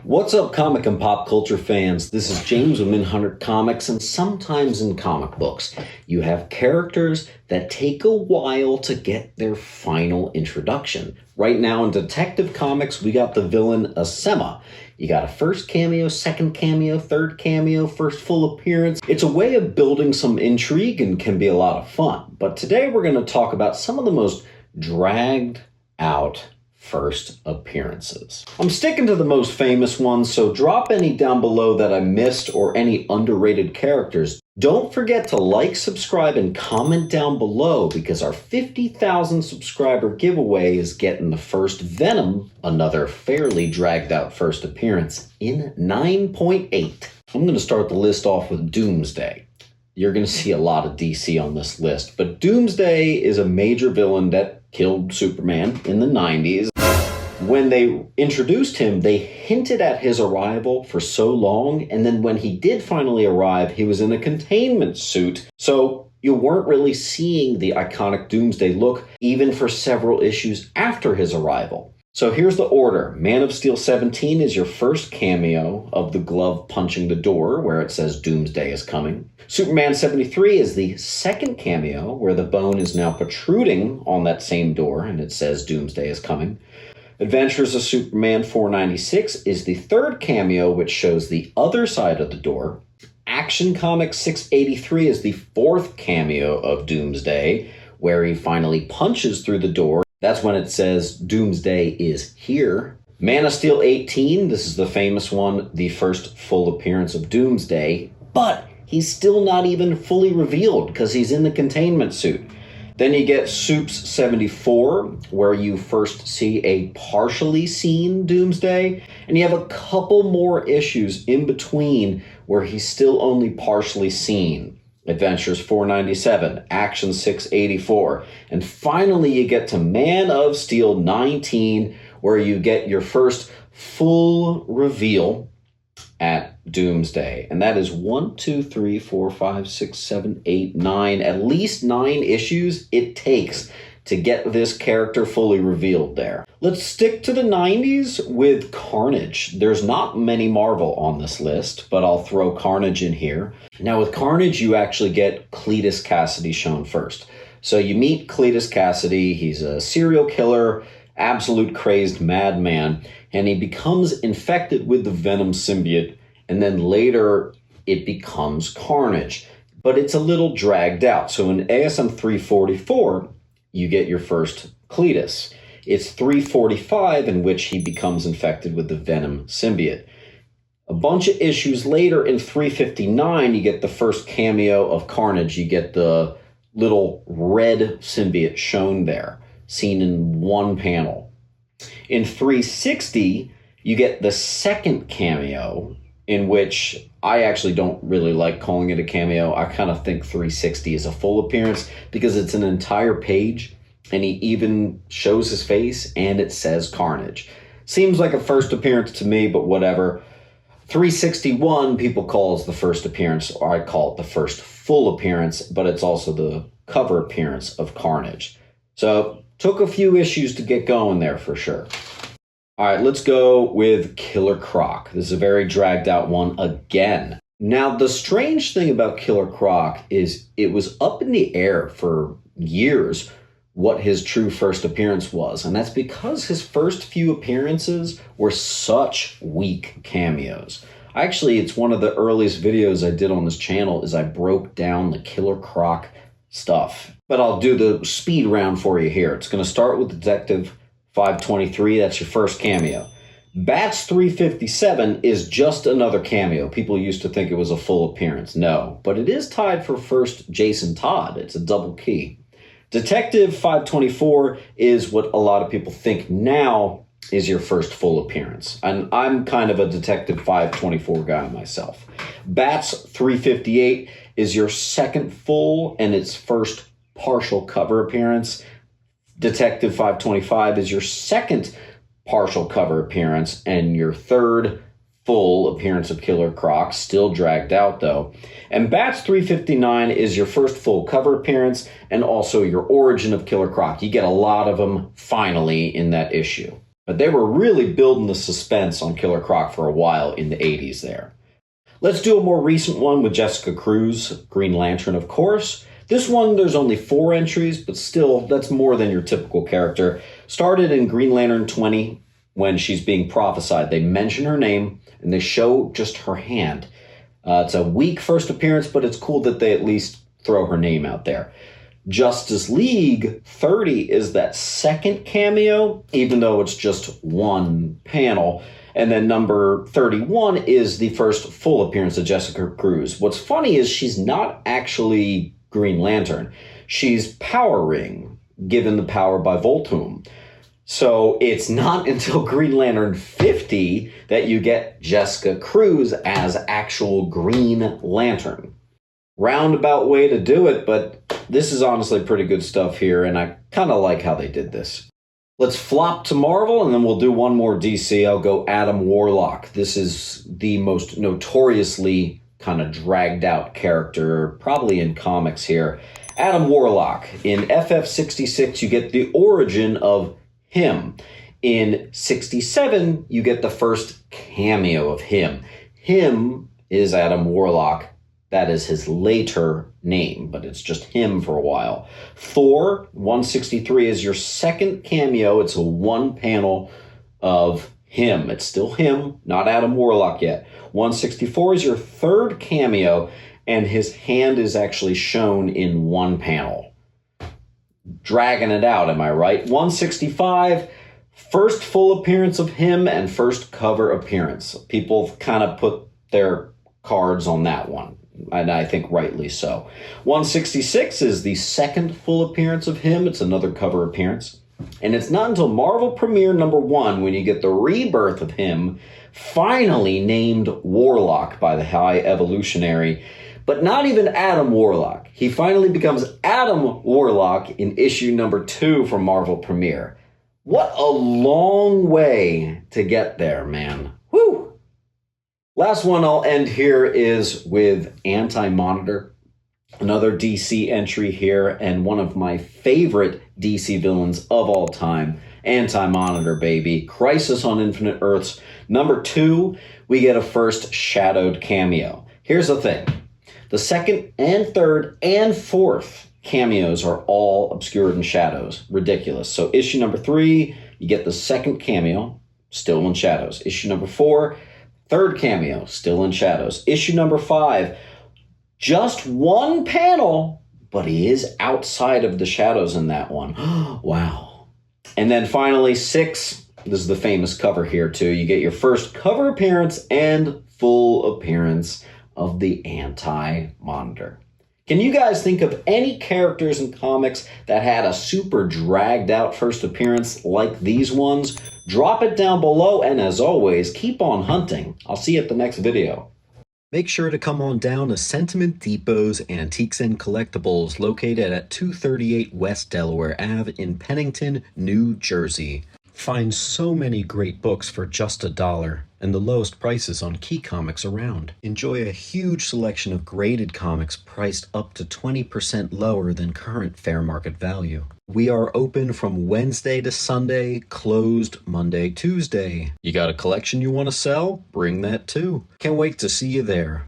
What's up, comic and pop culture fans? This is James with Min100 Comics, and sometimes in comic books, you have characters that take a while to get their final introduction. Right now in Detective Comics, we got the villain Asema. You got a first cameo, second cameo, third cameo, first full appearance. It's a way of building some intrigue and can be a lot of fun. But today we're going to talk about some of the most dragged out first appearances. I'm sticking to the most famous ones, so drop any down below that I missed or any underrated characters. Don't forget to like, subscribe, and comment down below because our 50,000 subscriber giveaway is getting the first Venom, another fairly dragged out first appearance, in 9.8. I'm going to start the list off with Doomsday. You're going to see a lot of DC on this list, but Doomsday is a major villain that killed Superman in the 90s. When they introduced him, they hinted at his arrival for so long, and then when he did finally arrive, he was in a containment suit, so you weren't really seeing the iconic Doomsday look even for several issues after his arrival. So here's the order. Man of Steel 17 is your first cameo of the glove punching the door where it says Doomsday is coming. Superman 73 is the second cameo where the bone is now protruding on that same door and it says Doomsday is coming. Adventures of Superman 496 is the third cameo which shows the other side of the door. Action Comics 683 is the fourth cameo of Doomsday where he finally punches through the door. That's when it says Doomsday is here. Man of Steel 18, this is the famous one, the first full appearance of Doomsday, but he's still not even fully revealed because he's in the containment suit. Then you get Supes 74, where you first see a partially seen Doomsday, and you have a couple more issues in between where he's still only partially seen. Adventures 497, Action 684, and finally you get to Man of Steel 19, where you get your first full reveal at Doomsday. And that is 1, 2, 3, 4, 5, 6, 7, 8, 9, at least 9 issues it takes to get this character fully revealed there. Let's stick to the 90s with Carnage. There's not many Marvel on this list, but I'll throw Carnage in here. Now with Carnage, you actually get Cletus Cassidy shown first. So you meet Cletus Cassidy, he's a serial killer, absolute crazed madman, and he becomes infected with the Venom symbiote, and then later it becomes Carnage. But it's a little dragged out. So in ASM 344, you get your first Cletus. It's 345 in which he becomes infected with the Venom symbiote. A bunch of issues later in 359, you get the first cameo of Carnage. You get the little red symbiote shown there, seen in one panel. In 360, you get the second cameo, in which I actually don't really like calling it a cameo. I kind of think 360 is a full appearance because it's an entire page and he even shows his face and it says Carnage. Seems like a first appearance to me, but whatever. 361 people call it the first appearance, or I call it the first full appearance, but it's also the cover appearance of Carnage. So took a few issues to get going there for sure. All right, let's go with Killer Croc. This is a very dragged out one again. Now, the strange thing about Killer Croc is it was up in the air for years what his true first appearance was. And that's because his first few appearances were such weak cameos. Actually, it's one of the earliest videos I did on this channel is I broke down the Killer Croc stuff. But I'll do the speed round for you here. It's going to start with Detective 523, that's your first cameo. Bats 357 is just another cameo. People used to think it was a full appearance. No, but it is tied for first Jason Todd. It's a double key. Detective 524 is what a lot of people think now is your first full appearance. And I'm kind of a Detective 524 guy myself. Bats 358 is your second full and its first partial cover appearance. Detective 525 is your second partial cover appearance and your third full appearance of Killer Croc, still dragged out though. And Bats 359 is your first full cover appearance and also your origin of Killer Croc. You get a lot of them finally in that issue. But they were really building the suspense on Killer Croc for a while in the 80s there. Let's do a more recent one with Jessica Cruz, Green Lantern, of course. This one, there's only 4 entries, but still, that's more than your typical character. Started in Green Lantern 20 when she's being prophesied. They mention her name, and they show just her hand. It's a weak first appearance, but it's cool that they at least throw her name out there. Justice League 30 is that second cameo, even though it's just one panel. And then number 31 is the first full appearance of Jessica Cruz. What's funny is she's not actually Green Lantern. She's Power Ring, given the power by Volthoom. So it's not until Green Lantern 50 that you get Jessica Cruz as actual Green Lantern. Roundabout way to do it, but this is honestly pretty good stuff here, and I kind of like how they did this. Let's flop to Marvel, and then we'll do one more DC. I'll go Adam Warlock. This is the most notoriously kind of dragged out character, probably in comics here. Adam Warlock. In FF66, you get the origin of him. In 67, you get the first cameo of him. Him is Adam Warlock. That is his later name, but it's just him for a while. Thor 163 is your second cameo. It's a one panel of him. It's still him, not Adam Warlock yet. 164 is your third cameo, and his hand is actually shown in one panel. Dragging it out, am I right? 165, first full appearance of him and first cover appearance. People kind of put their cards on that one, and I think rightly so. 166 is the second full appearance of him. It's another cover appearance. And it's not until Marvel Premiere #1 when you get the rebirth of him, finally named Warlock by the High Evolutionary. But not even Adam Warlock. He finally becomes Adam Warlock in issue #2 from Marvel Premiere. What a long way to get there, man. Woo! Last one I'll end here is with AntiMonitor. Another DC entry here, and one of my favorite DC villains of all time, AntiMonitor, baby. Crisis on Infinite Earths. #2, we get a first shadowed cameo. Here's the thing. The second and third and fourth cameos are all obscured in shadows. Ridiculous. So issue #3, you get the second cameo, still in shadows. Issue #4, third cameo, still in shadows. Issue #5, just one panel, but he is outside of the shadows in that one. Wow. And then finally, 6, this is the famous cover here too. You get your first cover appearance and full appearance of the Anti-Monitor. Can you guys think of any characters in comics that had a super dragged out first appearance like these ones? Drop it down below, and as always, keep on hunting. I'll see you at the next video. Make sure to come on down to Sentiment Depot's Antiques and Collectibles, located at 238 West Delaware Ave in Pennington, New Jersey. Find so many great books for just $1 and the lowest prices on key comics around. Enjoy a huge selection of graded comics priced up to 20% lower than current fair market value. We are open from Wednesday to Sunday, closed Monday, Tuesday. You got a collection you want to sell? Bring that too. Can't wait to see you there.